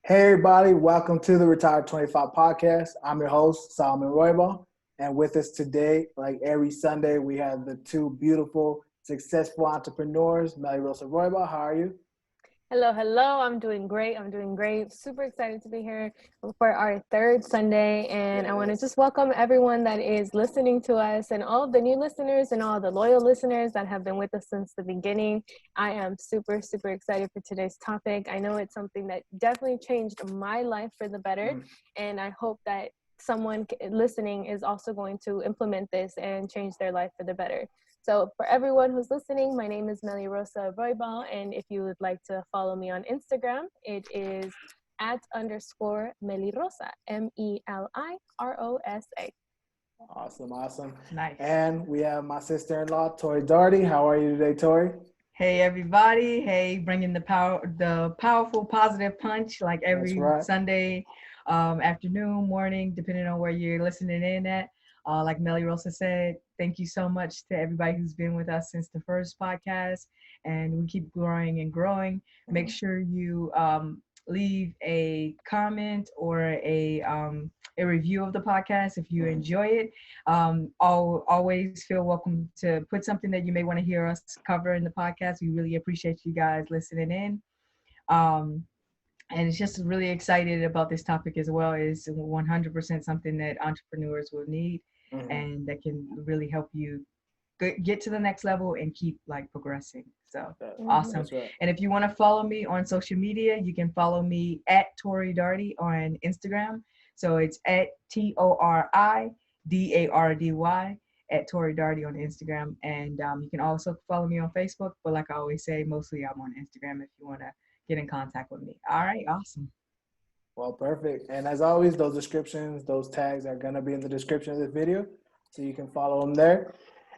Hey everybody, welcome to the Retired 25 podcast. I'm your host, Salomon Roybal, and with us today, like every Sunday, we have the two beautiful, successful entrepreneurs, Melirosa Roybal. How are you? Hello. I'm doing great. Super excited to be here for our third Sunday. And I want to just welcome everyone that is listening to us and all of the new listeners and all the loyal listeners that have been with us since the beginning. I am super excited for today's topic. I know it's something that definitely changed my life for the better. And I hope that someone listening is also going to implement this and change their life for the better. So for everyone who's listening, my name is Melirosa Roybal, and if you would like to follow me on Instagram, it is @_Melirosa, Melirosa. Awesome. Nice. And we have my sister-in-law, Tori Dardy. How are you today, Tori? Hey everybody. Hey, bringing the powerful positive punch like every Sunday afternoon, morning, depending on where you're listening in at. Like Melirosa said, thank you so much to everybody who's been with us since the first podcast, and we keep growing and growing. Make sure you leave a comment or a review of the podcast if you enjoy it. Always feel welcome to put something that you may want to hear us cover in the podcast. We really appreciate you guys listening in. And it's just really excited about this topic as well. It's 100% something that entrepreneurs will need and that can really help you get to the next level and keep like progressing. So awesome. Right. And if you want to follow me on social media, you can follow me at Tori Dardy on Instagram. So it's at TORIDARDY at Tori Dardy on Instagram. And you can also follow me on Facebook. But like I always say, mostly I'm on Instagram if you want to get in contact with me. All right, awesome. Well, perfect. And as always, those descriptions, those tags are going to be in the description of this video, so you can follow them there.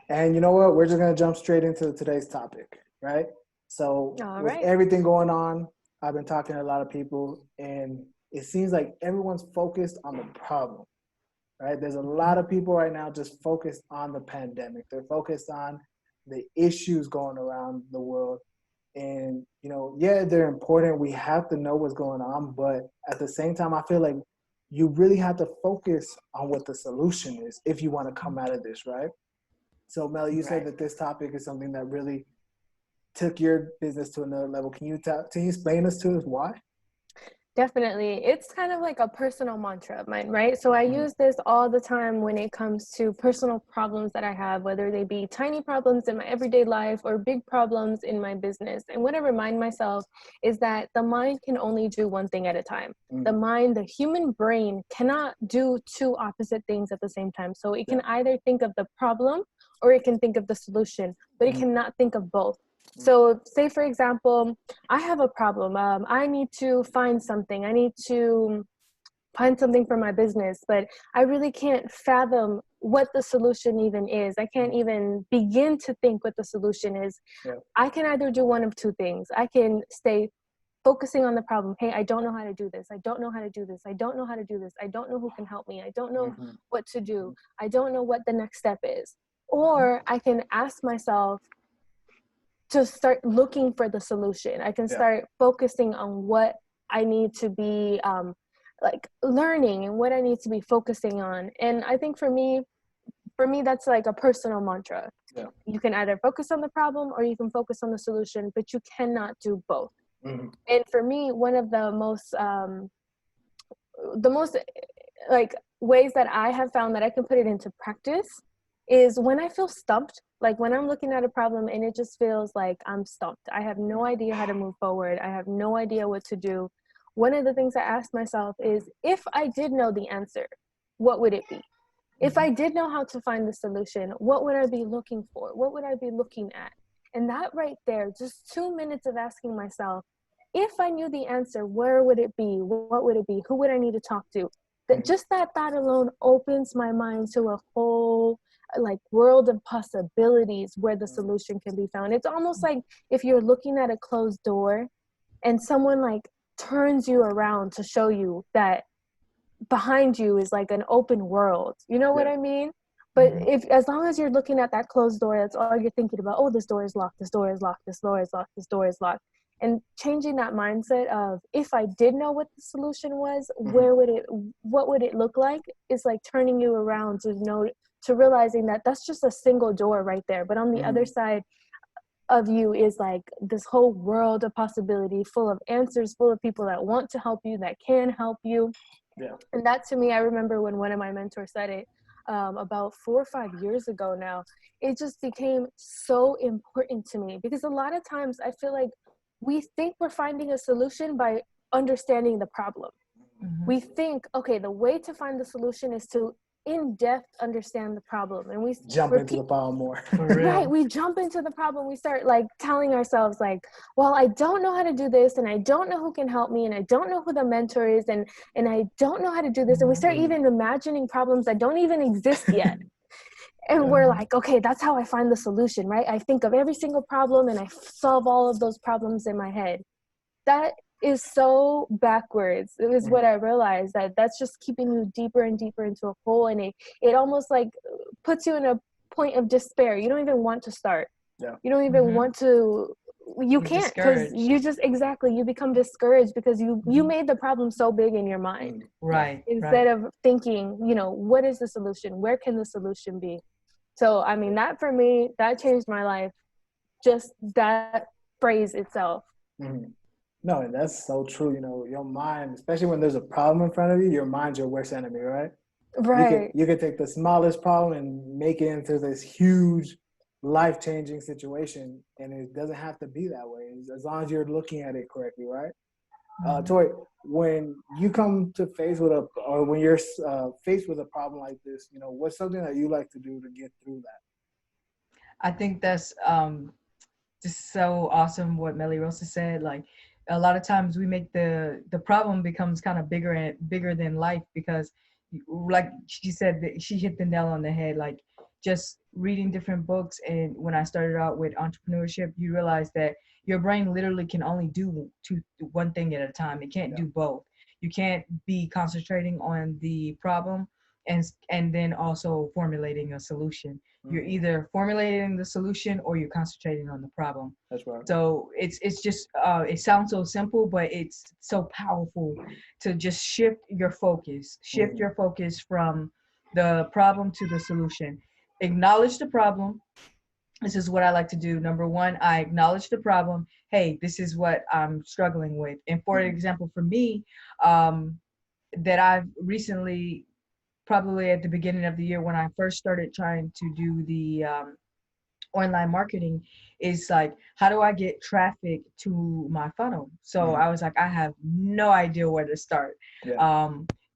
And you know what? We're just going to jump straight into today's topic, right? So with everything going on, I've been talking to a lot of people, and it seems like everyone's focused on the problem, right? There's a lot of people right now just focused on the pandemic. They're focused on the issues going around the world. And, you know, yeah, they're important. We have to know what's going on. But at the same time, I feel like you really have to focus on what the solution is if you want to come out of this, right? So, Mel, you said that this topic is something that really took your business to another level. Can you explain us to us why? Definitely. It's kind of like a personal mantra of mine, right? So I use this all the time when it comes to personal problems that I have, whether they be tiny problems in my everyday life or big problems in my business. And what I remind myself is that the mind can only do one thing at a time. The human brain cannot do two opposite things at the same time. So it can either think of the problem or it can think of the solution, but it cannot think of both. So say, for example, I have a problem. I need to find something. I need to find something for my business, but I really can't fathom what the solution even is. I can't even begin to think what the solution is. I can either do one of two things. I can stay focusing on the problem. Hey, I don't know how to do this. I don't know how to do this. I don't know how to do this. I don't know who can help me. I don't know what to do. I don't know what the next step is. Or I can ask myself, to start looking for the solution. I can start focusing on what I need to be like learning and what I need to be focusing on. And I think for me, that's like a personal mantra. You can either focus on the problem or you can focus on the solution, but you cannot do both. And for me, one of the most like ways that I have found that I can put it into practice is when I feel stumped, like when I'm looking at a problem and it just feels like I'm stumped. I have no idea how to move forward. I have no idea what to do. One of the things I ask myself is, if I did know the answer, what would it be? If I did know how to find the solution, what would I be looking for? What would I be looking at? And that right there, just 2 minutes of asking myself, if I knew the answer, where would it be? What would it be? Who would I need to talk to? Just that thought alone opens my mind to a whole like world of possibilities where the solution can be found. It's almost like if you're looking at a closed door and someone like turns you around to show you that behind you is like an open world. You know what I mean? But as long as you're looking at that closed door, that's all you're thinking about. Oh, this door is locked. This door is locked. This door is locked. This door is locked. and changing that mindset of, if I did know what the solution was, what would it look like, is like turning you around to realizing that that's just a single door right there. But on the other side of you is like this whole world of possibility, full of answers, full of people that want to help you, that can help you. Yeah. And that, to me, I remember when one of my mentors said it about 4 or 5 years ago now. It just became so important to me, because a lot of times I feel like we think we're finding a solution by understanding the problem. We think, okay, the way to find the solution is to in-depth understand the problem, and we jump into the problem more. Right, we jump into the problem. We start like telling ourselves like, well, I don't know how to do this, and I don't know who can help me, and I don't know who the mentor is, and I don't know how to do this. And we start even imagining problems that don't even exist yet. And we're like, okay, that's how I find the solution, right? I think of every single problem and I solve all of those problems in my head. That is so backwards. It was what I realized, that that's just keeping you deeper and deeper into a hole, and it almost like puts you in a point of despair. You don't even want to start. Yeah. You don't even want to. You can't, because you just you become discouraged because you made the problem so big in your mind. Right. Instead of thinking, what is the solution? Where can the solution be? So, I mean, that for me, that changed my life. Just that phrase itself. No, and that's so true. Your mind, especially when there's a problem in front of you, your mind's your worst enemy, right? Right. You could take the smallest problem and make it into this huge, life-changing situation, and it doesn't have to be that way, as long as you're looking at it correctly, right? Tori, when you come to when you're faced with a problem like this, what's something that you like to do to get through that? I think that's just so awesome what Melirosa said. Like, a lot of times we make the problem becomes kind of bigger than life, because like she said, that she hit the nail on the head. Like, just reading different books, and when I started out with entrepreneurship, you realize that your brain literally can only do one thing at a time. It can't do both. You can't be concentrating on the problem and then also formulating a solution. You're either formulating the solution or you're concentrating on the problem. That's right. So it's just it sounds so simple, but it's so powerful to just shift your focus from the problem to the solution. Acknowledge the problem. This is what I like to do. Number one, I acknowledge the problem. Hey, this is what I'm struggling with. And for example, for me, that I've recently, probably at the beginning of the year when I first started trying to do the online marketing, is like, how do I get traffic to my funnel? So I was like, I have no idea where to start.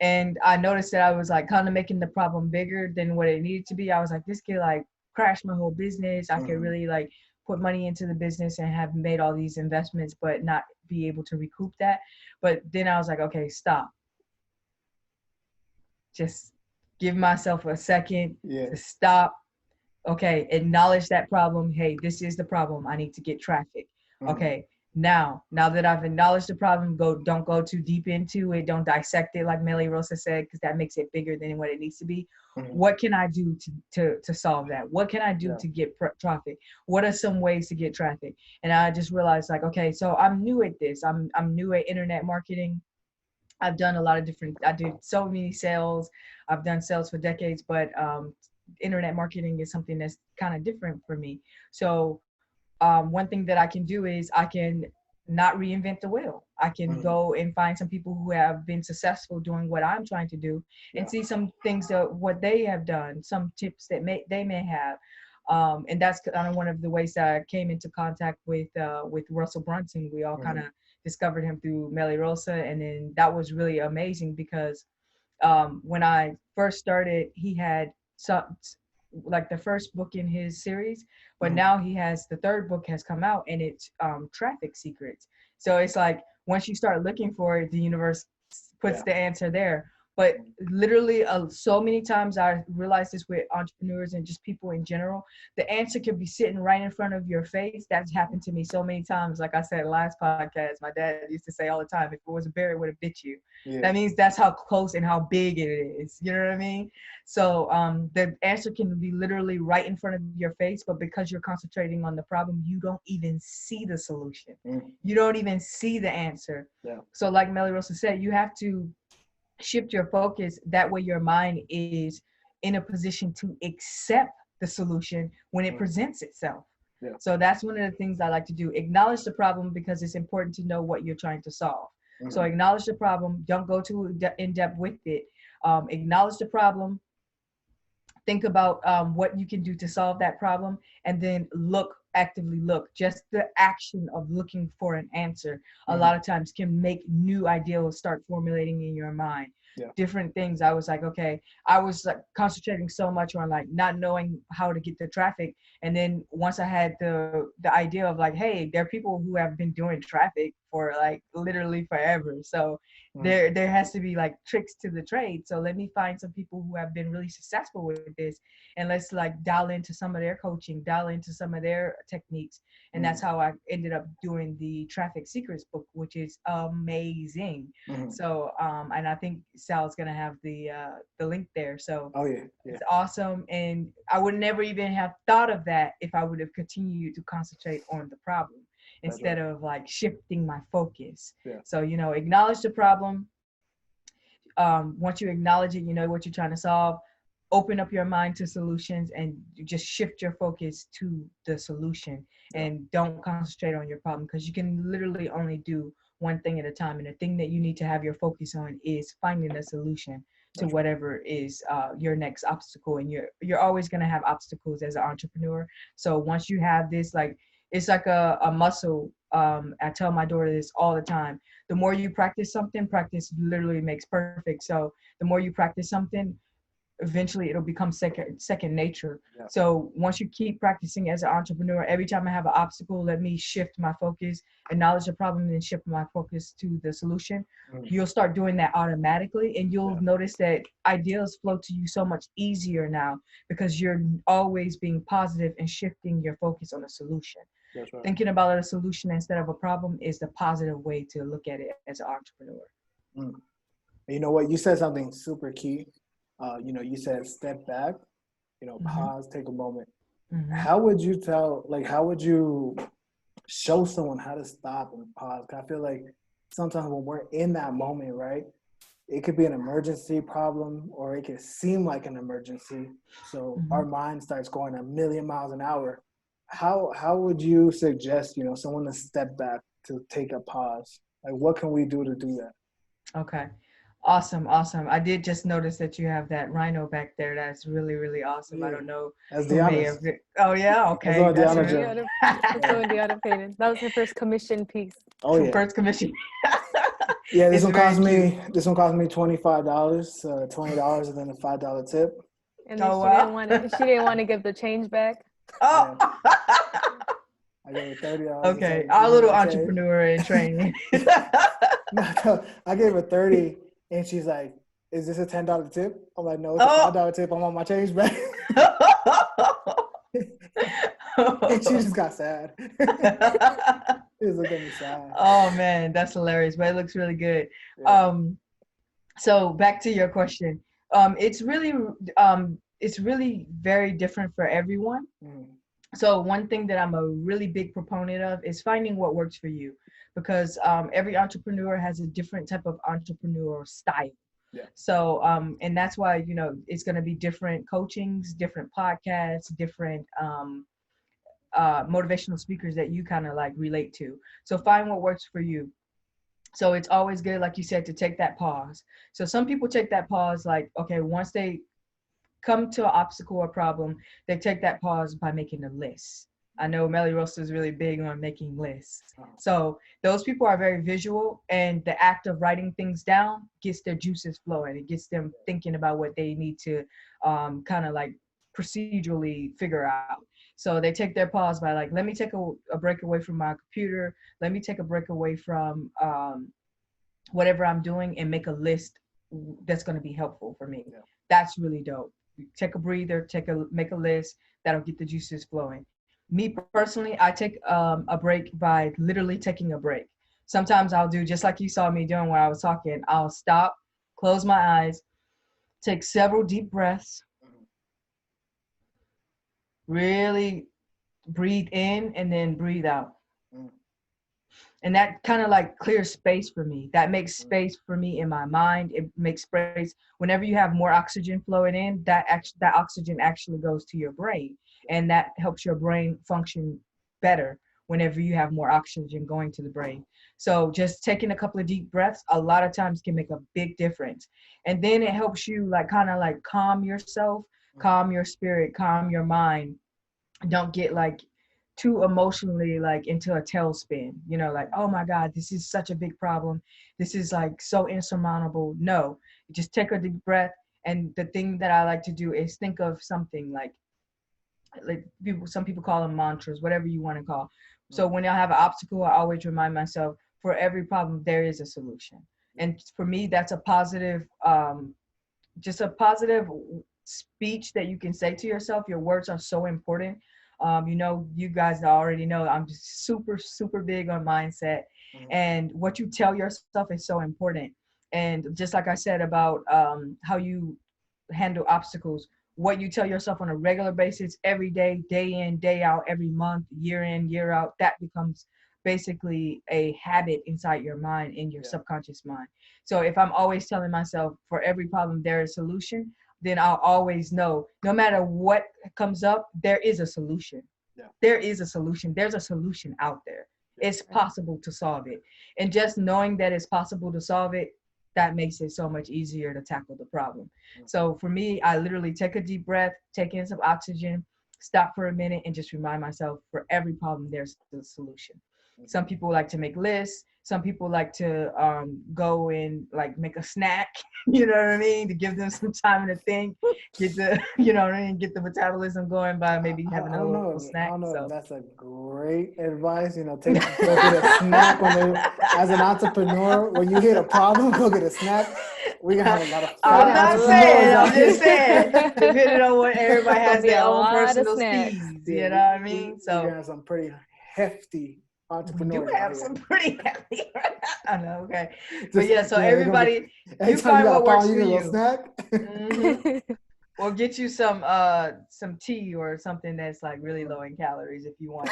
And I noticed that I was like kind of making the problem bigger than what it needed to be. I was like, this could like crash my whole business. I could really like put money into the business and have made all these investments, but not be able to recoup that. But then I was like, okay, stop. Just give myself a second to stop. Okay, acknowledge that problem. Hey, this is the problem. I need to get traffic. Okay, now that I've acknowledged the problem, don't go too deep into it. Don't dissect it like Melirosa said, because that makes it bigger than what it needs to be. What can I do to solve that? What can I do to get traffic? What are some ways to get traffic? And I just realized, like, okay, so I'm new at this. I'm new at internet marketing. I've done a lot of I did so many sales. I've done sales for decades, but internet marketing is something that's kind of different for me. So one thing that I can do is I can not reinvent the wheel. I can go and find some people who have been successful doing what I'm trying to do and see some things that what they have done, some tips that they may have. And that's kind of one of the ways that I came into contact with Russell Brunson. We all kind of discovered him through Melirosa, and then that was really amazing because when I first started, he had like the first book in his series, but now he has the third book has come out, and it's Traffic Secrets. So it's like once you start looking for it, the universe puts the answer there. But literally so many times I realize this with entrepreneurs and just people in general, the answer could be sitting right in front of your face. That's happened to me so many times. Like I said last podcast, my dad used to say all the time, if it was a bear, it would have bit you. Yeah. That means that's how close and how big it is. You know what I mean? So the answer can be literally right in front of your face, but because you're concentrating on the problem, you don't even see the solution. You don't even see the answer. Yeah. So like Melirosa said, you have to shift your focus. That way your mind is in a position to accept the solution when it presents itself. Yeah. So that's one of the things I like to do. Acknowledge the problem because it's important to know what you're trying to solve. So acknowledge the problem. Don't go too in depth with it. Acknowledge the problem. Think about what you can do to solve that problem, and then actively look. Just the action of looking for an answer a lot of times can make new ideas start formulating in your mind. Yeah. Different things. I was like, okay, I was like concentrating so much on like not knowing how to get the traffic. And then once I had the idea of like, hey, there are people who have been doing traffic for like literally forever. So there has to be like tricks to the trade. So let me find some people who have been really successful with this, and let's like dial into some of their coaching, dial into some of their techniques. And that's how I ended up doing the Traffic Secrets book, which is amazing. So and I think Sal's gonna have the link there. So it's awesome. And I would never even have thought of that if I would have continued to concentrate on the problem instead of like shifting my focus. Yeah. So, acknowledge the problem. Once you acknowledge it, you know what you're trying to solve. Open up your mind to solutions and just shift your focus to the solution, and don't concentrate on your problem, because you can literally only do one thing at a time. And the thing that you need to have your focus on is finding a solution to whatever is your next obstacle. And you're always going to have obstacles as an entrepreneur. So once you have this, like, it's like a muscle. I tell my daughter this all the time. The more you practice something, practice literally makes perfect. So the more you practice something, eventually it'll become second nature. Yeah. So once you keep practicing as an entrepreneur, every time I have an obstacle, let me shift my focus, acknowledge the problem, and then shift my focus to the solution. You'll start doing that automatically, and you'll notice that ideas flow to you so much easier now, because you're always being positive and shifting your focus on a solution. That's right. Thinking about a solution instead of a problem is the positive way to look at it as an entrepreneur. You know what? You said something super key. You said step back, pause, take a moment. How would you how would you show someone how to stop and pause? 'Cause I feel like sometimes when we're in that moment, right, it could be an emergency problem, or it could seem like an emergency. So our mind starts going a million miles an hour. How would you suggest, someone to step back, to take a pause? Like, what can we do to do that? Okay. Awesome. I did just notice that you have that rhino back there. That's really, really awesome. I don't know. That's Deanna's. Oh yeah, okay. That's Deanna painted. That was her first commission piece. Oh yeah. First commission. Yeah, this one cost me $25, $20, and then a $5 tip. And then she didn't want to give the change back. Oh. I gave her $30. Okay, our little entrepreneur in training. No, I gave her $30, and she's like, "Is this a $10 tip?" I'm like, "No, it's a $5 tip. I want my change back." And she just got sad. She was looking at me sad. Oh man, that's hilarious, but it looks really good. Yeah. So back to your question. It's really very different for everyone. So one thing that I'm a really big proponent of is finding what works for you, because every entrepreneur has a different type of entrepreneurial style. Yeah. So and that's why it's going to be different coachings, different podcasts, different motivational speakers that you kind of like relate to. So find what works for you. So it's always good, like you said, to take that pause. So some people take that pause like, okay, once they come to an obstacle or problem, they take that pause by making a list. I know Melirosa is really big on making lists. So those people are very visual, and the act of writing things down gets their juices flowing. It gets them thinking about what they need to kind of like procedurally figure out. So they take their pause by like, let me take a break away from my computer. Let me take a break away from whatever I'm doing and make a list that's going to be helpful for me. Yeah. That's really dope. Take a breather, make a list that'll get the juices flowing. Me personally, I take a break by literally taking a break. Sometimes I'll do just like you saw me doing while I was talking. I'll stop, close my eyes, take several deep breaths, really breathe in and then breathe out. And that kind of like clears space for me. That makes space for me in my mind. It makes space. Whenever you have more oxygen flowing in, that oxygen actually goes to your brain, and that helps your brain function better whenever you have more oxygen going to the brain. So just taking a couple of deep breaths a lot of times can make a big difference. And then it helps you like kind of like calm yourself, calm your spirit, calm your mind. Don't get like too emotionally like into a tailspin, you know, like, oh my God, this is such a big problem. This is like so insurmountable. No, just take a deep breath. And the thing that I like to do is think of something like some people call them mantras, whatever you want to call. So when I have an obstacle, I always remind myself, for every problem, there is a solution. And for me, that's a positive, just a positive speech that you can say to yourself. Your words are so important. You know, you guys already know I'm just super, super big on mindset. And what you tell yourself is so important. And just like I said about how you handle obstacles, what you tell yourself on a regular basis, every day, day in, day out, every month, year in, year out, that becomes basically a habit inside your mind, in your subconscious mind. So if I'm always telling myself, for every problem there is a solution, then I'll always know, no matter what comes up, there is a solution. There is a solution. There's a solution out there. It's possible to solve it. And just knowing that it's possible to solve it, that makes it so much easier to tackle the problem. So for me, I literally take a deep breath, take in some oxygen, stop for a minute, and just remind myself, for every problem, there's a solution. Some people like to make lists. Some people like to go and like make a snack, you know what I mean, to give them some time to think, get the, you know what I mean, get the metabolism going by maybe having a little snack. I don't know so. if that's a go advice. You know, go get a snack as an entrepreneur. When you hit a problem, go get a snack. We gonna have a lot of I'm not saying. I'm just saying. Depending on what everybody has their own personal speeds. You know what I mean? So we have some pretty hefty entrepreneurs. We do have some pretty hefty. I know. Okay. But yeah, so everybody, you find what works for you. Snack. Or get you some tea or something that's like really low in calories if you want.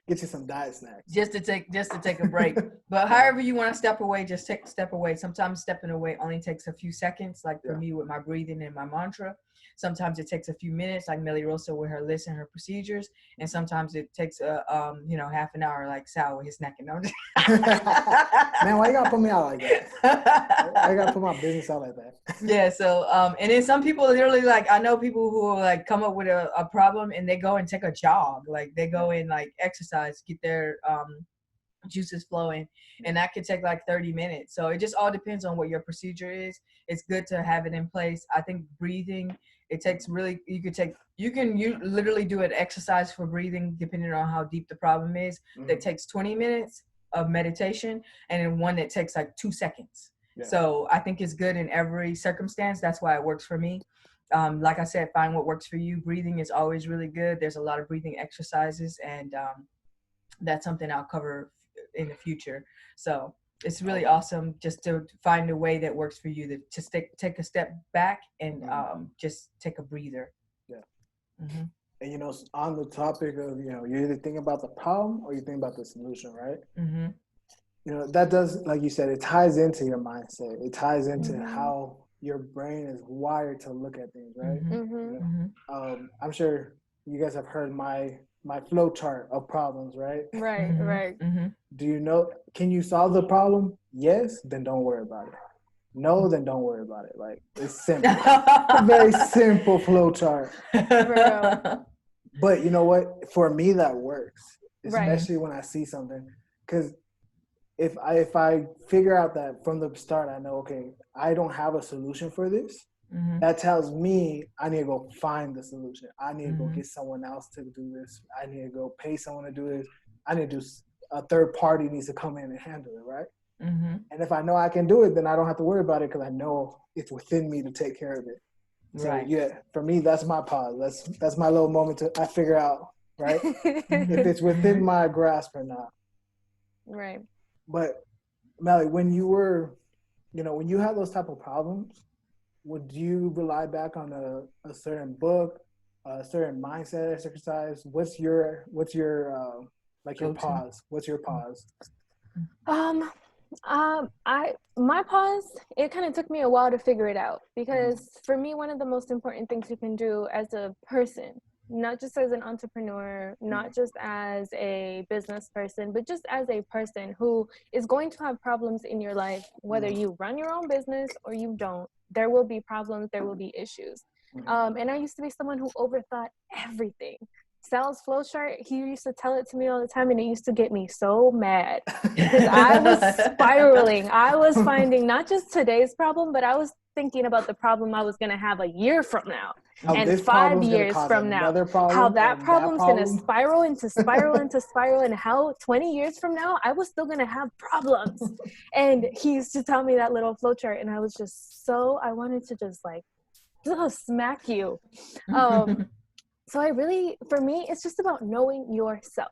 Get you some diet snacks. Just to take a break. But however you want to step away, just take a step away. Sometimes stepping away only takes a few seconds, like for me with my breathing and my mantra. Sometimes it takes a few minutes, like Melirosa with her list and her procedures. And sometimes it takes half an hour, like Sal with his snacking. Man, why you gotta put me out like that? I gotta put my business out like that. Yeah. So and then some people literally, like, I know people who like come up with a problem and they go and take a jog, like they go and like exercise, get their juices flowing, and that could take like 30 minutes. So it just all depends on what your procedure is. It's good to have it in place. I think breathing, it takes really, you can literally do an exercise for breathing depending on how deep the problem is. That takes 20 minutes of meditation, and then one that takes like 2 seconds. So I think it's good in every circumstance. That's why it works for me. Like I said, find what works for you. Breathing is always really good. There's a lot of breathing exercises, and that's something I'll cover in the future. So it's really awesome just to find a way that works for you, to take a step back and just take a breather. And you know, on the topic of, you know, you either think about the problem or you think about the solution, right? You know, that does, like you said, it ties into your mindset. It ties into how your brain is wired to look at things, right? You know, I'm sure you guys have heard my flow chart of problems, right? Right. Do you know, can you solve the problem? Yes, then don't worry about it. No, then don't worry about it. Like, it's simple. A very simple flow chart. But you know what? For me, that works, especially when I see something. Because if I figure out that from the start, I know, okay, I don't have a solution for this. That tells me I need to go find the solution. I need to go get someone else to do this. I need to go pay someone to do this. I need to do, a third party needs to come in and handle it, right? And if I know I can do it, then I don't have to worry about it because I know it's within me to take care of it. So yeah, for me, that's my pause. That's my little moment I figure out, right? If it's within my grasp or not. Right. But Melly, when you were, when you had those type of problems, would you rely back on a certain book, a certain mindset exercise? What's your like your pause? What's your pause? My pause, it kind of took me a while to figure it out, because for me, one of the most important things you can do as a person, not just as an entrepreneur, not just as a business person, but just as a person who is going to have problems in your life, whether you run your own business or you don't, there will be problems, there will be issues. And I used to be someone who overthought everything. Sal's flowchart, he used to tell it to me all the time, and it used to get me so mad because I was spiraling. I was finding not just today's problem, but I was thinking about the problem I was going to have a year from now and 5 years from now. How that problem's going to spiral into spiral, and how 20 years from now, I was still going to have problems. And he used to tell me that little flowchart, and I was just I wanted to just like smack you. So for me, it's just about knowing yourself.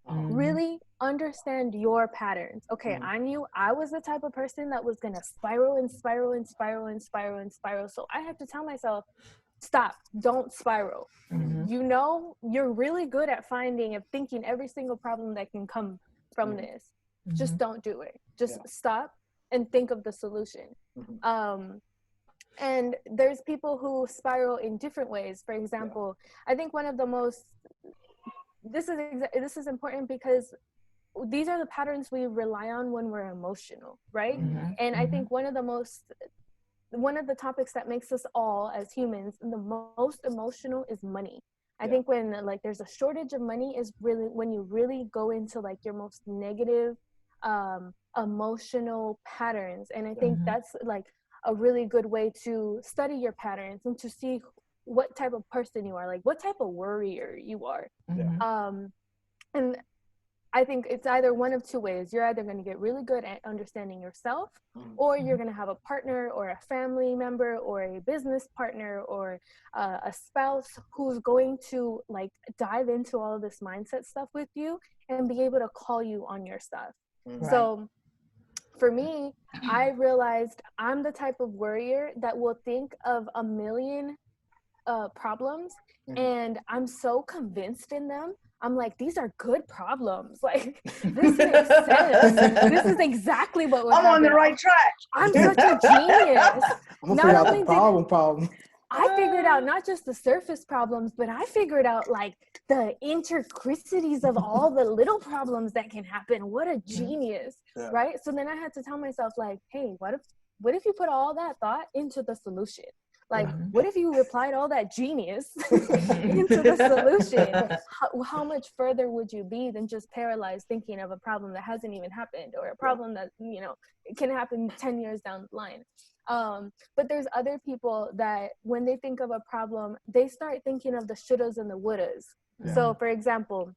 Really understand your patterns. Okay, I knew I was the type of person that was going to spiral and spiral and spiral and spiral and spiral. So I have to tell myself, stop, don't spiral. You're really good at finding and thinking every single problem that can come from this. Just don't do it. Just stop and think of the solution. And there's people who spiral in different ways. For example, I think one of the most, this is important because these are the patterns we rely on when we're emotional, right? And I think one of the topics that makes us all as humans the most emotional is money. I think when like there's a shortage of money is really when you really go into like your most negative emotional patterns. And I think that's like a really good way to study your patterns and to see what type of person you are, like what type of worrier you are. And I think it's either one of two ways. You're either going to get really good at understanding yourself, or you're going to have a partner or a family member or a business partner or a spouse who's going to like dive into all of this mindset stuff with you and be able to call you on your stuff. So for me, I realized I'm the type of worrier that will think of a million problems, and I'm so convinced in them. I'm like, these are good problems. Like, this makes sense. This is exactly what would happen. I'm on the right track. I'm such a genius. I'm gonna figure out the problem. I figured out not just the surface problems, but I figured out like the intricacies of all the little problems that can happen. What a genius, right? So then I had to tell myself like, hey, what if you put all that thought into the solution? Like, what if you applied all that genius into the solution? How much further would you be than just paralyzed thinking of a problem that hasn't even happened, or a problem that, it can happen 10 years down the line? But there's other people that when they think of a problem, they start thinking of the shouldas and the wouldas. So for example,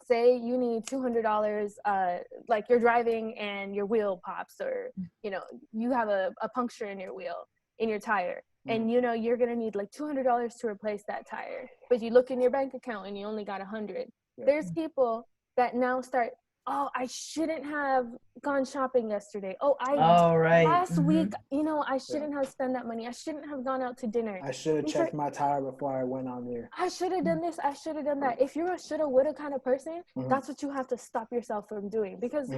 say you need $200, like you're driving and your wheel pops, or, you have a puncture in your tire. And you're gonna need like $200 to replace that tire, but you look in your bank account and you only got 100. There's people that now start, I shouldn't have gone shopping yesterday. Last week, I shouldn't have spent that money. I shouldn't have gone out to dinner. I should have checked my tire before I went on there. I should have done this. I should have done that. If you're a shoulda, woulda kind of person, that's what you have to stop yourself from doing, because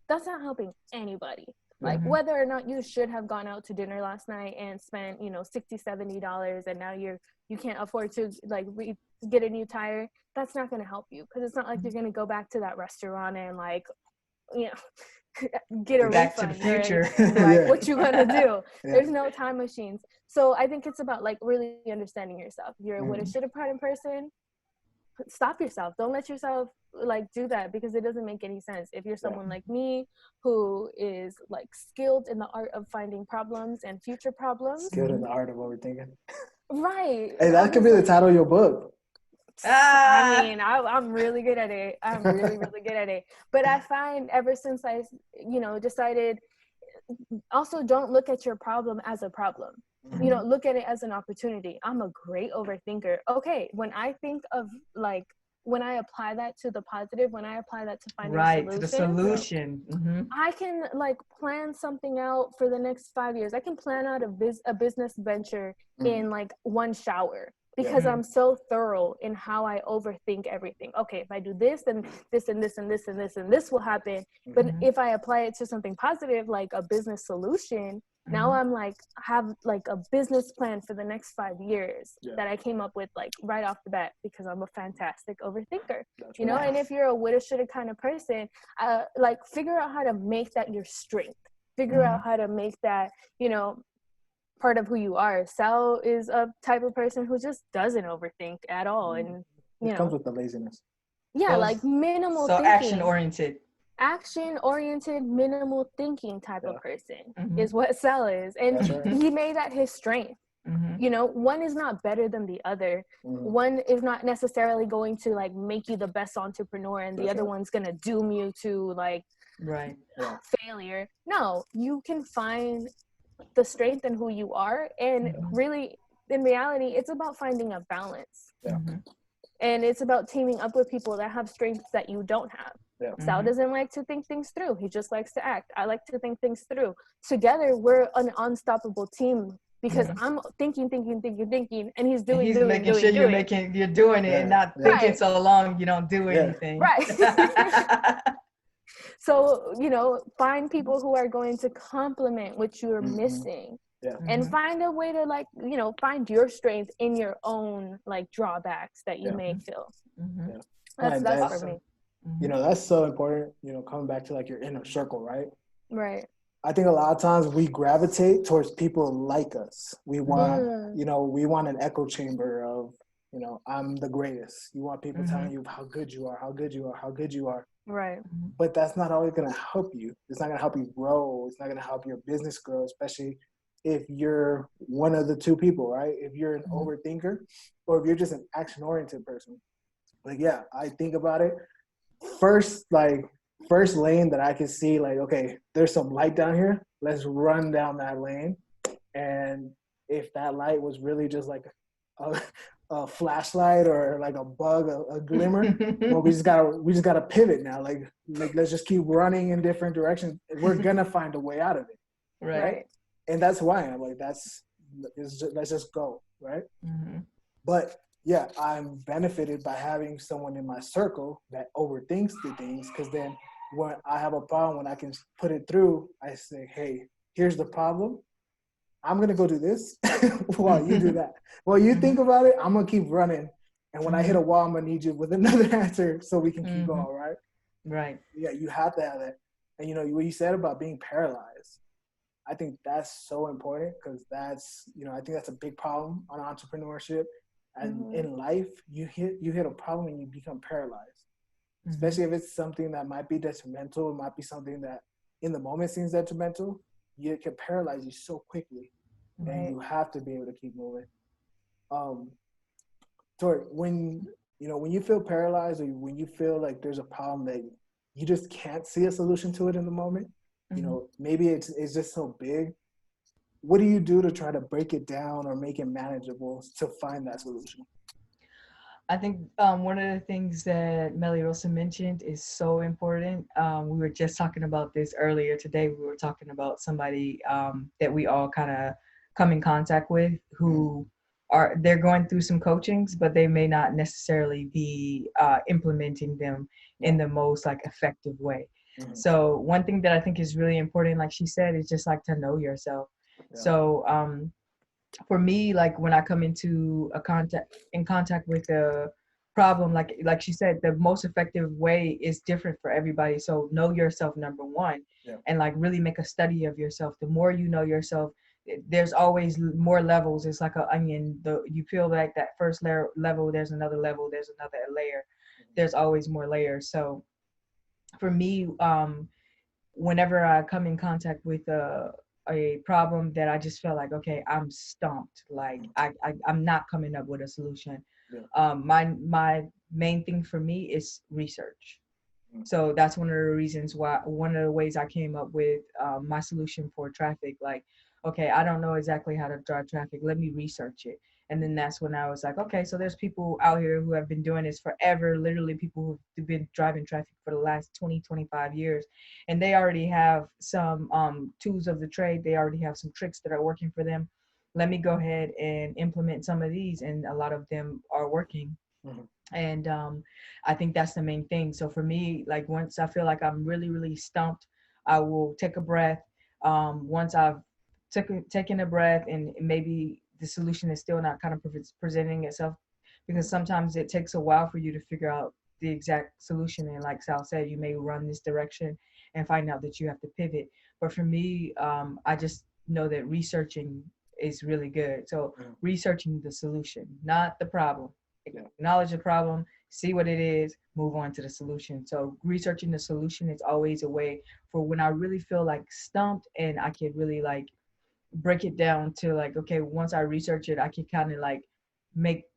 that's not helping anybody. Like whether or not you should have gone out to dinner last night and spent, $60-$70, and now you can't afford to like get a new tire, that's not going to help you, because it's not like you're going to go back to that restaurant and like, get a back refund. To the future. Right? What you going to do? There's no time machines. So I think it's about like really understanding yourself. You're a woulda, shoulda person. Stop yourself. Don't let yourself like do that, because it doesn't make any sense. If you're someone like me who is like skilled in the art of finding problems and future problems. Skilled in the art of overthinking. Right. Hey, that could be the title of your book. I mean, I'm really good at it. I'm really, really good at it. But I find ever since I, decided, also don't look at your problem as a problem. Look at it as an opportunity. I'm a great overthinker. Okay, when I think of when I apply that to the positive, when I apply that to finding to the solution, I can plan something out for the next 5 years. I can plan out a business venture in one shower because I'm so thorough in how I overthink everything. Okay, if I do this, then this and this and this and this and this will happen. But if I apply it to something positive, like a business solution, now I'm have a business plan for the next 5 years that I came up with right off the bat because I'm a fantastic overthinker. And if you're a woulda, shoulda kind of person, figure out how to make that your strength. Figure out how to make that, part of who you are. Sal is a type of person who just doesn't overthink at all. And, it comes with the laziness. Yeah, minimal so thinking. Action-oriented, minimal thinking type of person is what Sal is. And he made that his strength. One is not better than the other. One is not necessarily going to make you the best entrepreneur, and the other one's going to doom you to failure. No, you can find the strength in who you are, and really, in reality, it's about finding a balance. And it's about teaming up with people that have strengths that you don't have. Sal doesn't like to think things through. He just likes to act. I like to think things through. Together, we're an unstoppable team because I'm thinking, and he's doing. He's making sure you're doing it and not thinking so long you don't do anything. Right. So, find people who are going to complement what you're missing. And find a way to find your strength in your own drawbacks that you may feel. That's for me. That's so important, coming back to your inner circle, right? Right. I think a lot of times we gravitate towards people like us. We want, we want an echo chamber of, I'm the greatest. You want people telling you how good you are, how good you are, how good you are. Right. But that's not always going to help you. It's not going to help you grow. It's not going to help your business grow, especially if you're one of the two people, right? If you're an overthinker or if you're just an action-oriented person. I think about it. First lane that I can see, okay, there's some light down here. Let's run down that lane. And if that light was really just a flashlight or a bug, a glimmer, well, we just gotta pivot now. Let's just keep running in different directions. We're gonna find a way out of it. Right? And that's who I am. Let's just go, right? But yeah, I'm benefited by having someone in my circle that overthinks the things, because then when I have a problem, when I can put it through, I say, hey, here's the problem. I'm going to go do this while you do that. While you think about it, I'm going to keep running. And when I hit a wall, I'm going to need you with another answer so we can keep going, right? Right. Yeah, you have to have that. And, what you said about being paralyzed, I think that's so important, because that's, I think that's a big problem on entrepreneurship. And in life, you hit a problem and you become paralyzed, especially if it's something that might be detrimental. It might be something that in the moment seems detrimental. It can paralyze you so quickly, and you have to be able to keep moving. Tori, when you feel paralyzed, or when you feel like there's a problem that you just can't see a solution to it in the moment, maybe it's just so big. What do you do to try to break it down or make it manageable to find that solution? I think one of the things that Melirosa mentioned is so important. We were just talking about this earlier today. We were talking about somebody that we all kind of come in contact with who they're going through some coachings, but they may not necessarily be implementing them in the most effective way. So one thing that I think is really important, like she said, is just to know yourself. So for me, when I come into contact with a problem, like she said, the most effective way is different for everybody. So know yourself, number one, and really make a study of yourself. The more you know yourself, there's always more levels. It's like an onion. You feel like that first level, there's another level, there's another layer. There's always more layers. So for me, whenever I come in contact with a problem that I just felt okay, I'm stumped. I'm not coming up with a solution. My main thing for me is research. So that's one of the ways I came up with my solution for traffic. Like, okay, I don't know exactly how to drive traffic. Let me research it. And then that's when I was like, okay, so there's people out here who have been doing this forever, literally people who've been driving traffic for the last 20, 25 years. And they already have some tools of the trade. They already have some tricks that are working for them. Let me go ahead and implement some of these. And a lot of them are working. And I think that's the main thing. So for me, like once I feel like I'm really, really stumped, I will take a breath. Once I've taken a breath and maybe the solution is still not kind of presenting itself, because sometimes it takes a while for you to figure out the exact solution. And like Sal said, you may run this direction and find out that you have to pivot. But for me, I just know that researching is really good. So researching the solution, not the problem. Acknowledge the problem, see what it is, move on to the solution. So researching the solution is always a way for when I really feel like stumped, and I can really like break it down to like, okay, once I research it, I can kind of like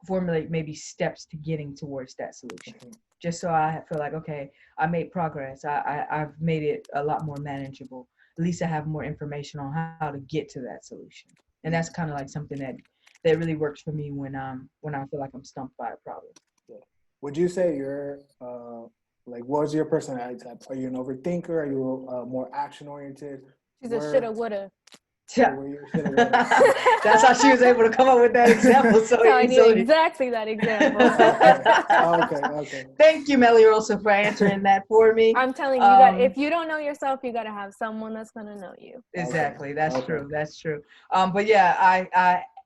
formulate maybe steps to getting towards that solution. Just so I feel like, okay, I made progress. I've made it a lot more manageable. At least I have more information on how to get to that solution. And that's kind of like something that really works for me when I feel like I'm stumped by a problem. Would you say you're like, what's your personality type? Are you an overthinker? Are you more action oriented? She's a shoulda woulda. Yeah. That's how she was able to come up with that example so I knew exactly that example. Okay. Thank you, Melirosa, for answering that for me. I'm telling you that if you don't know yourself, you got to have someone that's going to know you. Exactly. That's true. That's true. But yeah,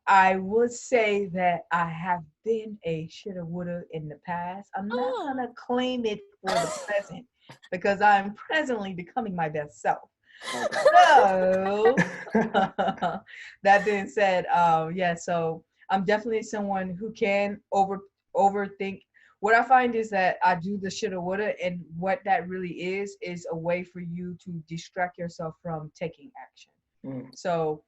I would say that I have been a shoulda woulda in the past. I'm not gonna claim it for the present because I'm presently becoming my best self. So that being said, yeah, so I'm definitely someone who can overthink. What I find is that I do the shoulda woulda, and what that really is a way for you to distract yourself from taking action. So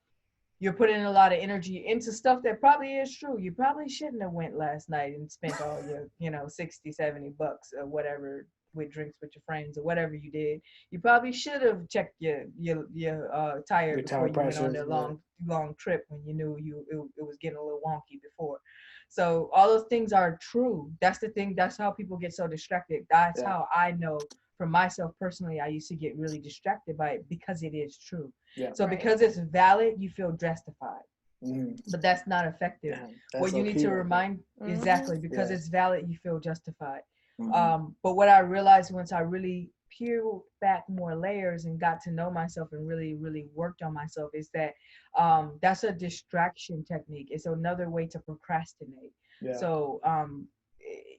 you're putting a lot of energy into stuff that probably is true. You probably shouldn't have went last night and spent all your, 60, 70 bucks or whatever with drinks with your friends or whatever you did. You probably should have checked your tire before you went on the long trip when you knew it was getting a little wonky before. So all those things are true. That's the thing. That's how people get so distracted. That's how I know for myself personally, I used to get really distracted by it because it is true. So because it's valid, you feel justified. But that's not effective. What you need to remind exactly because it's valid, you feel justified. But what I realized once I really peeled back more layers and got to know myself and really, really worked on myself is that that's a distraction technique. It's another way to procrastinate. So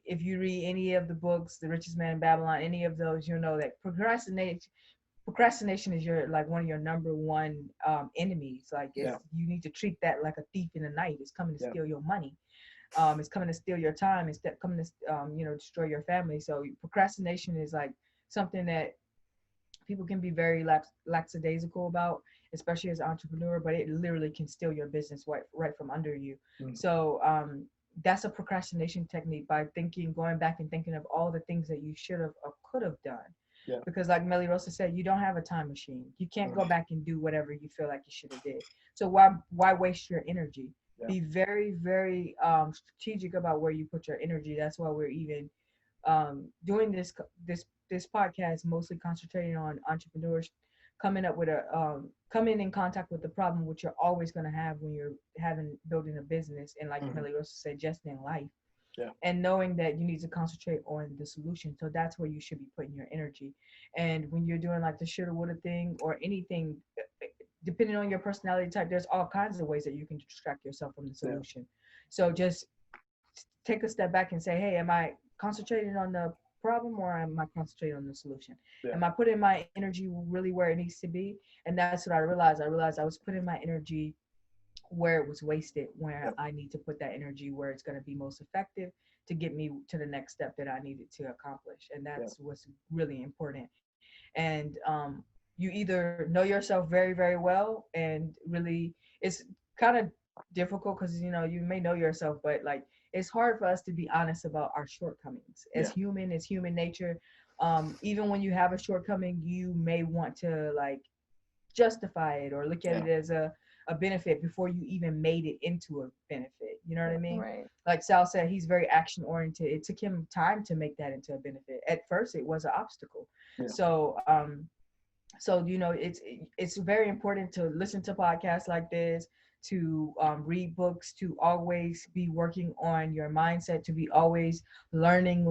if you read any of the books, The Richest Man in Babylon, any of those, you'll know that procrastination is one of your number one enemies. Like you need to treat that like a thief in the night. It's coming to steal your money. It's coming to steal your time. It's coming to destroy your family. So procrastination is like something that people can be very lackadaisical about, especially as an entrepreneur, but it literally can steal your business right from under you. So that's a procrastination technique by going back and thinking of all the things that you should have or could have done. Because like Melirosa said, you don't have a time machine. You can't go back and do whatever you feel like you should have did. So why waste your energy? Be very, very strategic about where you put your energy. That's why we're even doing this podcast, mostly concentrating on entrepreneurs coming in contact with the problem, which you're always going to have when you're building a business, and like Melirosa said, just in life. And knowing that you need to concentrate on the solution. So that's where you should be putting your energy. And when you're doing like the shoulda woulda thing or anything, depending on your personality type, there's all kinds of ways that you can distract yourself from the solution. So just take a step back and say, hey, am I concentrating on the problem or am I concentrating on the solution? Am I putting my energy really where it needs to be? And that's what I realized. I realized I was putting my energy where it was wasted, where I need to put that energy where it's going to be most effective to get me to the next step that I needed to accomplish. And that's what's really important. And you either know yourself very, very well, and really it's kind of difficult because you may know yourself, but like it's hard for us to be honest about our shortcomings. As human, as human nature, even when you have a shortcoming, you may want to like justify it or look at it as a benefit before you even made it into a benefit. You know what I mean? Right. Like Sal said, he's very action oriented. It took him time to make that into a benefit. At first, it was an obstacle. Yeah. So you know, it's very important to listen to podcasts like this, to read books, to always be working on your mindset, to be always learning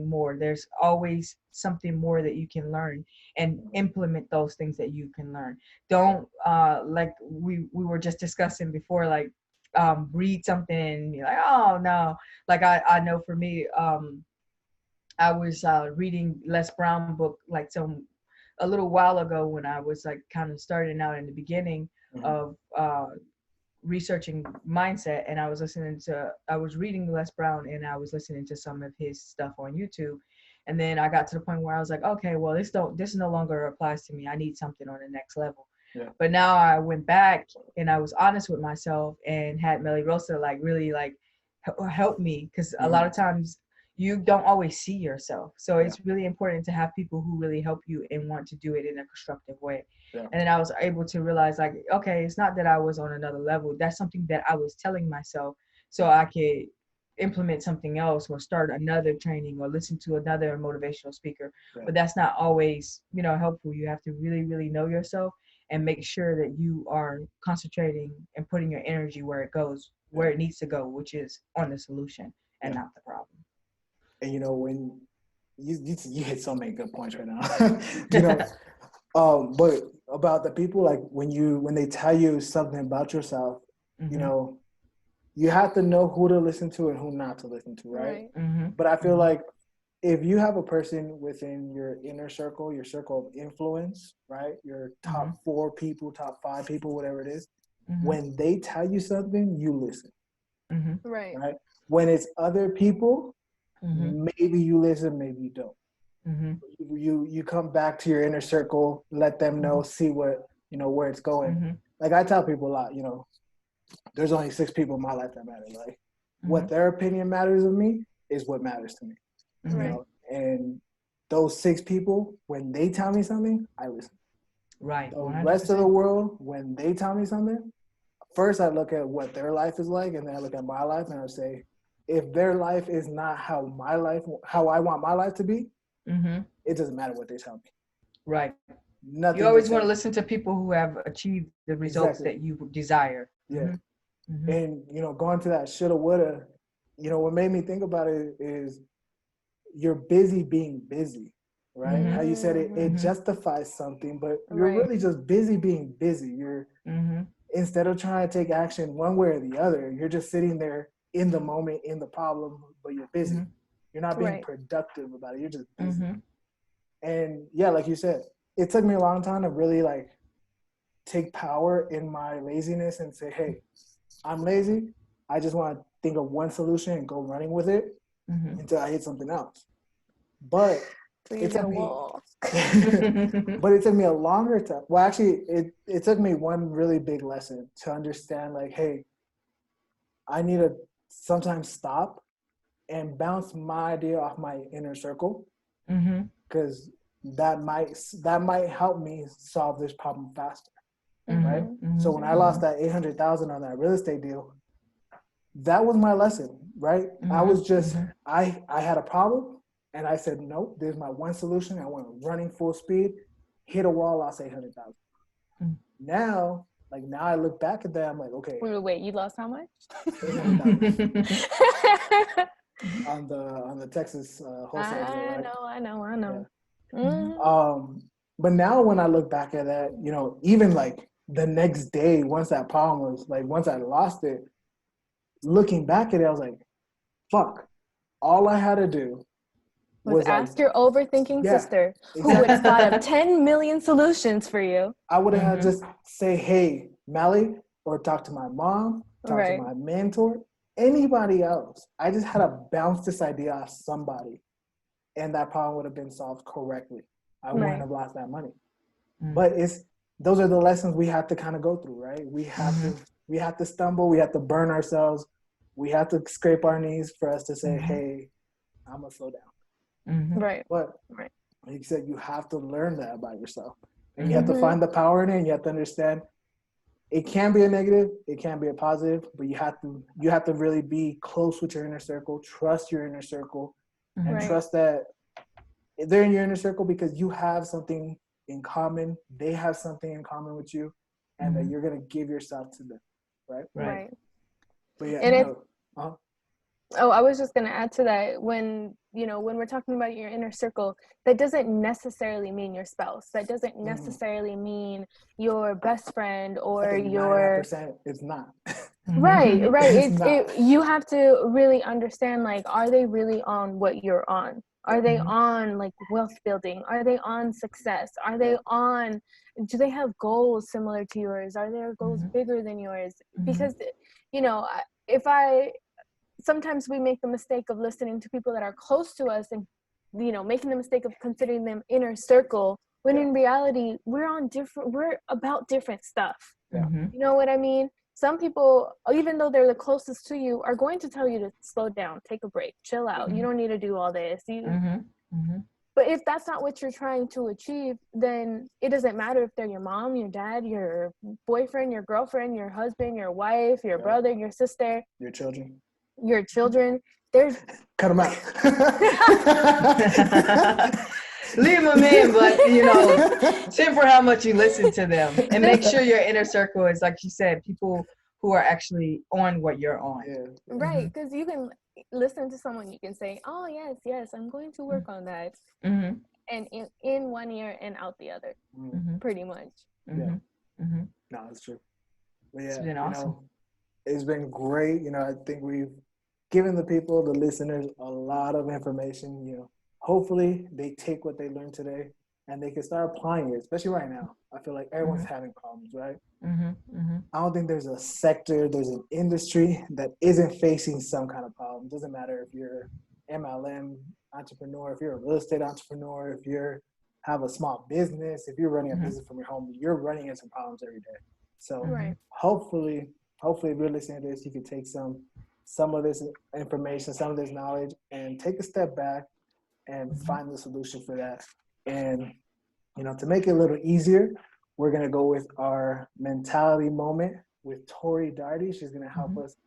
more. There's always something more that you can learn, and implement those things that you can learn. Don't like we were just discussing before, like read something and you're like, oh no. Like I know for me, I was reading Les Brown book like a little while ago when I was like kind of starting out in the beginning of researching mindset, and I was reading Les Brown and I was listening to some of his stuff on YouTube, and then I got to the point where I was like, okay, well this no longer applies to me. I need something on the next level. Yeah. But now I went back and I was honest with myself and had Melirosa like really like help me, because a lot of times you don't always see yourself. So it's really important to have people who really help you and want to do it in a constructive way. Yeah. And then I was able to realize like, okay, it's not that I was on another level. That's something that I was telling myself so I could implement something else or start another training or listen to another motivational speaker. Yeah. But that's not always, you know, helpful. You have to really, really know yourself and make sure that you are concentrating and putting your energy where it goes, where it needs to go, which is on the solution and not the problem. And you know, when you hit so many good points right now, you know, but about the people, like when they tell you something about yourself, you know, you have to know who to listen to and who not to listen to, right? But I feel like if you have a person within your inner circle, your circle of influence, right, your top 4 people, top 5 people, whatever it is, when they tell you something, you listen, right? When it's other people, maybe you listen, maybe you don't. You come back to your inner circle, let them know, see what, you know, where it's going. Like I tell people a lot, you know, there's only 6 people in my life that matter. Like what their opinion matters of me is what matters to me. You know? And those 6 people, when they tell me something, I listen. Right. The 100%. Rest of the world, when they tell me something, first I look at what their life is like, and then I look at my life and I say, if their life is not how I want my life to be, it doesn't matter what they tell me. Right. Nothing. You always want to listen to people who have achieved the results that you desire. Yeah. And, you know, going to that shoulda, woulda, you know, what made me think about it is you're busy being busy, right? How you said it justifies something, but you're really just busy being busy. You're, instead of trying to take action one way or the other, you're just sitting there in the moment, in the problem, but you're busy. You're not being productive about it. You're just busy. And yeah, like you said, it took me a long time to really like take power in my laziness and say, hey, I'm lazy. I just want to think of one solution and go running with it until I hit something else. But it took me, but it took me a longer time. Well, actually, it took me one really big lesson to understand like, hey, I need to sometimes stop and bounce my idea off my inner circle, because that might help me solve this problem faster, right? So when I lost that $800,000 on that real estate deal, that was my lesson, right? I was just I had a problem, and I said, nope, there's my one solution. I went running full speed, hit a wall, lost $800,000. Now I look back at that, I'm like, okay. Wait, you lost how much? on the Texas wholesale deal, right? I know. Yeah. But now when I look back at that, you know, even like the next day, once that problem was like, once I lost it, looking back at it, I was like, fuck, all I had to do was ask your overthinking sister, who would have thought of 10 million solutions for you. I would have had just say, hey, Mally, or talk to my mom, talk to my mentor, anybody else. I just had to bounce this idea off somebody, and that problem would have been solved correctly. I wouldn't have lost that money. But those are the lessons we have to kind of go through, right? We have to stumble, we have to burn ourselves, we have to scrape our knees for us to say, hey, I'm going to slow down. Right. But right. like you said, you have to learn that about yourself. And you have to find the power in it, and you have to understand it can be a negative, it can be a positive, but you have to really be close with your inner circle, trust your inner circle, and trust that they're in your inner circle because you have something in common, they have something in common with you, and that you're going to give yourself to them, right? But yeah, and oh, I was just going to add to that, when we're talking about your inner circle, that doesn't necessarily mean your spouse, that doesn't necessarily mean your best friend or your 99%, it's not. right It's not. you have to really understand, like, are they really on what you're on? Are they on like wealth building? Are they on success? Are they on, do they have goals similar to yours? Are their goals bigger than yours? Because sometimes we make the mistake of listening to people that are close to us and making the mistake of considering them inner circle, when in reality we're about different stuff. You know what I mean? Some people, even though they're the closest to you, are going to tell you to slow down, take a break, chill out. You don't need to do all this. But if that's not what you're trying to achieve, then it doesn't matter if they're your mom, your dad, your boyfriend, your girlfriend, your husband, your wife, your brother, your sister, your children. There's cut them out. Leave them in, but temper how much you listen to them, and make sure your inner circle is, like you said, people who are actually on what you're on. Right, because you can listen to someone, you can say, oh yes, I'm going to work on that, and in one ear and out the other, pretty much. No, it's true. But it's been awesome. It's been great. I think we've given the people, the listeners, a lot of information. Hopefully they take what they learned today and they can start applying it, especially right now. I feel like everyone's having problems, right? I don't think there's a sector, there's an industry that isn't facing some kind of problem. It doesn't matter if you're MLM entrepreneur, if you're a real estate entrepreneur, if you have a small business, if you're running a business from your home, you're running into problems every day. So hopefully if you're listening to this, you can take some of this information, some of this knowledge, and take a step back and find the solution for that. And, to make it a little easier, we're going to go with our mentality moment with Tori Dardy. She's going to help us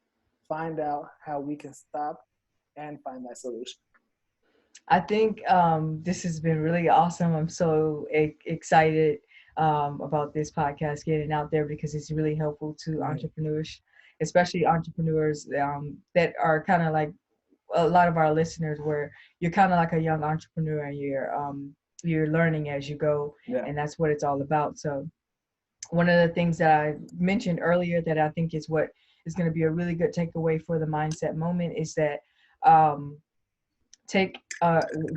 find out how we can stop and find that solution. I think this has been really awesome. I'm so excited about this podcast getting out there, because it's really helpful to entrepreneurs, especially entrepreneurs that are kind of like a lot of our listeners, where you're kind of like a young entrepreneur and you're learning as you go, and that's what it's all about. So one of the things that I mentioned earlier that I think is what is going to be a really good takeaway for the mindset moment is that take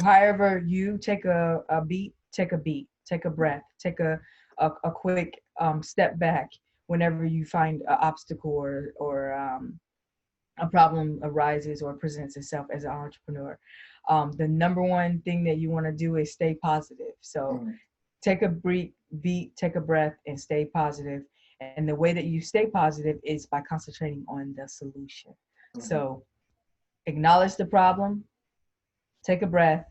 however you take a beat, take a breath, take a quick step back whenever you find an obstacle or a problem arises or presents itself as an entrepreneur. The number one thing that you want to do is stay positive. So take a beat, take a breath, and stay positive. And the way that you stay positive is by concentrating on the solution. So acknowledge the problem, take a breath,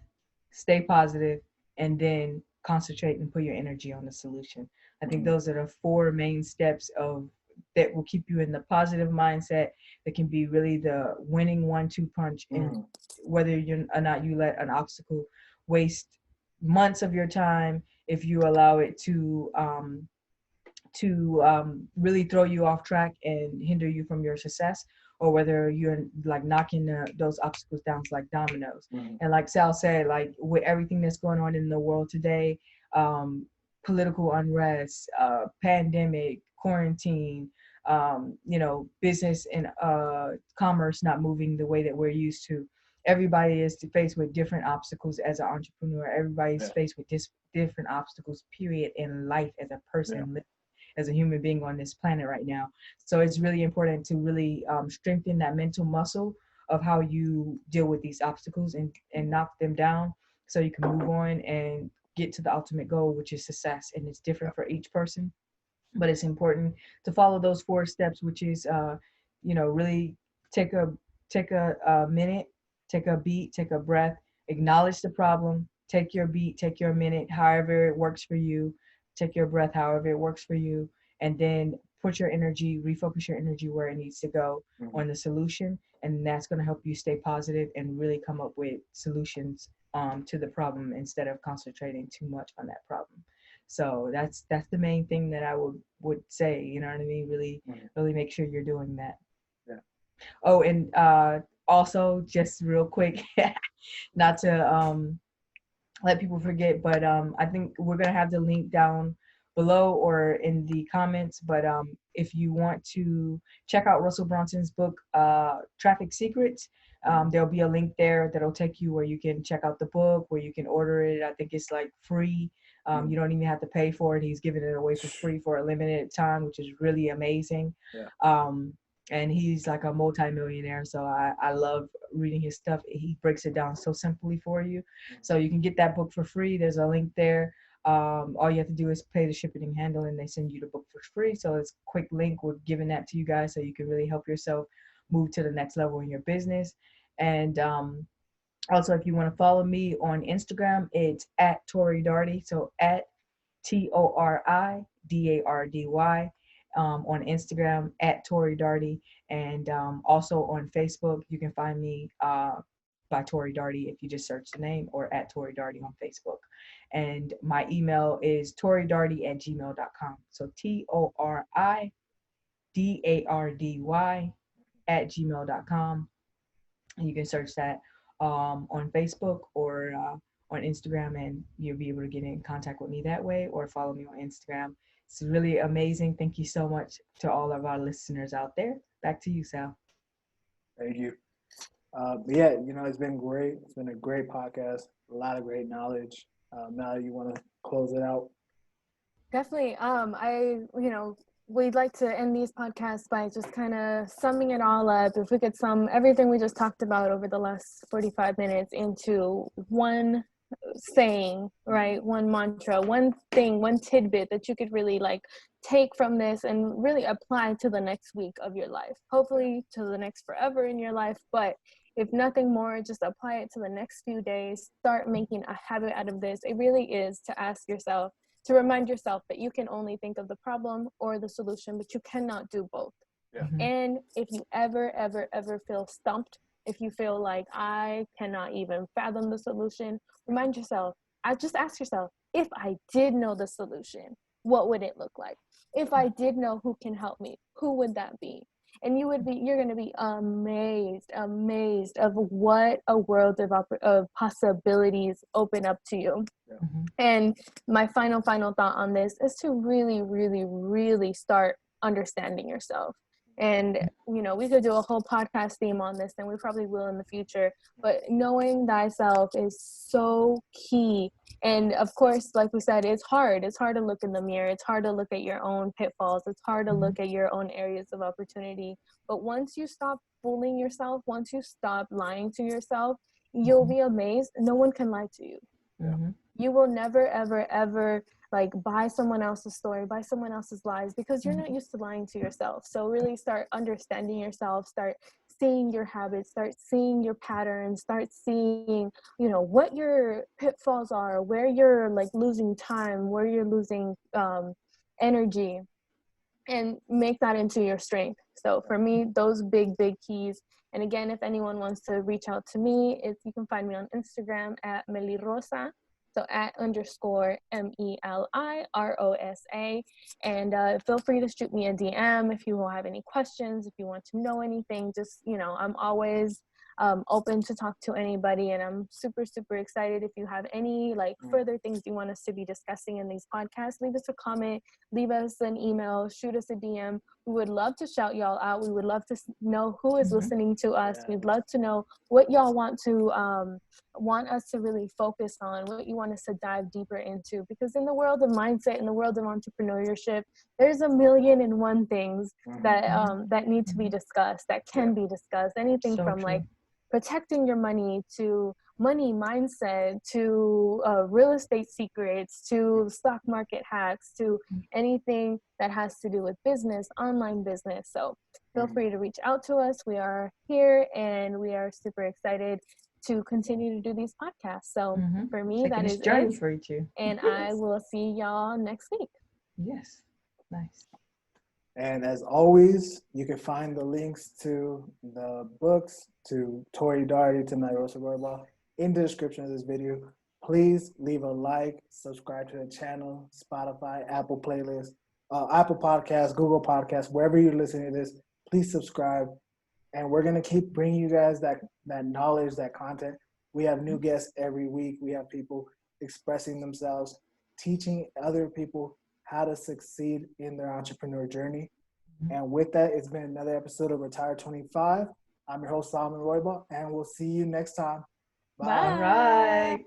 stay positive, and then concentrate and put your energy on the solution. I think those are the 4 main steps that will keep you in the positive mindset, that can be really the winning 1-2 punch. And whether you or not you let an obstacle waste months of your time, if you allow it to really throw you off track and hinder you from your success, or whether you're like knocking those obstacles down like dominoes. And like Sal said, like with everything that's going on in the world today, political unrest, pandemic, quarantine, business and commerce not moving the way that we're used to. Everybody is faced with different obstacles as an entrepreneur. Everybody's faced with different obstacles, period, in life as a person, as a human being on this planet right now. So it's really important to really strengthen that mental muscle of how you deal with these obstacles and knock them down, so you can move on and get to the ultimate goal, which is success. And it's different for each person, but it's important to follow those 4 steps, which is, really take a minute, take a beat, take a breath, acknowledge the problem, take your beat, take your minute, however it works for you, take your breath, however it works for you, and then put your energy, refocus your energy where it needs to go on the solution. And that's going to help you stay positive and really come up with solutions to the problem instead of concentrating too much on that problem. So that's the main thing that I would say, you know what I mean? Really make sure you're doing that. Yeah. Oh, and also just real quick, not to let people forget, but I think we're gonna have the link down below or in the comments. But if you want to check out Russell Brunson's book, Traffic Secrets, there'll be a link there that'll take you where you can check out the book, where you can order it. I think it's like free. You don't even have to pay for it. He's giving it away for free for a limited time, which is really amazing. Yeah. And he's like a multi-millionaire, so I love reading his stuff. He breaks it down so simply for you. So you can get that book for free. There's a link there. All you have to do is pay the shipping and handle, and they send you the book for free. So it's a quick link. We're giving that to you guys so you can really help yourself move to the next level in your business. And also, if you want to follow me on Instagram, it's at Tori Dardy. So at TORIDARDY. On Instagram at Tori Dardy, and also on Facebook you can find me by Tori Dardy if you just search the name, or at Tori Dardy on Facebook. And my email is toridardy@gmail.com. So TORIDARDY@gmail.com, and you can search that on Facebook or on Instagram, and you'll be able to get in contact with me that way, or follow me on Instagram. It's really amazing. Thank you so much to all of our listeners out there. Back to you, Sal. Thank you. But yeah, it's been great. It's been a great podcast. A lot of great knowledge. Now you want to close it out? Definitely. We'd like to end these podcasts by just kind of summing it all up. If we could sum everything we just talked about over the last 45 minutes into one saying, right? One mantra, one thing, one tidbit that you could really take from this and really apply to the next week of your life. Hopefully to the next forever in your life. But if nothing more, just apply it to the next few days. Start making a habit out of this. It really is to remind yourself that you can only think of the problem or the solution, but you cannot do both. Yeah. And if you ever feel stumped, if you feel like I cannot even fathom the solution, remind yourself, just ask yourself, if I did know the solution, what would it look like? If I did know who can help me, who would that be? And you're going to be amazed of what a world of possibilities open up to you. Yeah. And my final thought on this is to really, really, really start understanding yourself. And, we could do a whole podcast theme on this, and we probably will in the future, but knowing thyself is so key. And of course, like we said, it's hard to look in the mirror. It's hard to look at your own pitfalls. It's hard to look at your own areas of opportunity. But once you stop fooling yourself, once you stop lying to yourself, you'll be amazed. No one can lie to you. You will never, ever buy someone else's story, buy someone else's lies, because you're not used to lying to yourself. So really start understanding yourself, start seeing your habits, start seeing your patterns, start seeing, what your pitfalls are, where you're losing time, where you're losing energy, and make that into your strength. So for me, those big keys. And again, if anyone wants to reach out to me, you can find me on Instagram at Melirosa. So at _MELIROSA. And feel free to shoot me a DM if you have any questions, if you want to know anything. Just, I'm always open to talk to anybody, and I'm super excited. If you have any further things you want us to be discussing in these podcasts, leave us a comment, leave us an email, shoot us a DM. We would love to shout y'all out. We would love to know who is listening to us. We'd love to know what y'all want us to really focus on, what you want us to dive deeper into, because in the world of mindset, in the world of entrepreneurship, there's 1,000,001 things that need to be discussed, that can be discussed. Anything from protecting your money to money mindset to real estate secrets to stock market hacks to anything that has to do with business, online business. So feel free to reach out to us. We are here and we are super excited to continue to do these podcasts. So for me, Taking that this is journey it. for you too. And I will see y'all next week. Yes. Nice. And as always, you can find the links to the books, to Tori Dardy, to Melirosa Roybal in the description of this video. Please leave a like, subscribe to the channel, Spotify, Apple Playlist, Apple Podcasts, Google Podcasts, wherever you're listening to this, please subscribe. And we're going to keep bringing you guys that knowledge, that content. We have new guests every week. We have people expressing themselves, teaching other people how to succeed in their entrepreneur journey. And with that, it's been another episode of Retire 25. I'm your host, Salomon Roybal, and we'll see you next time. Bye. All right.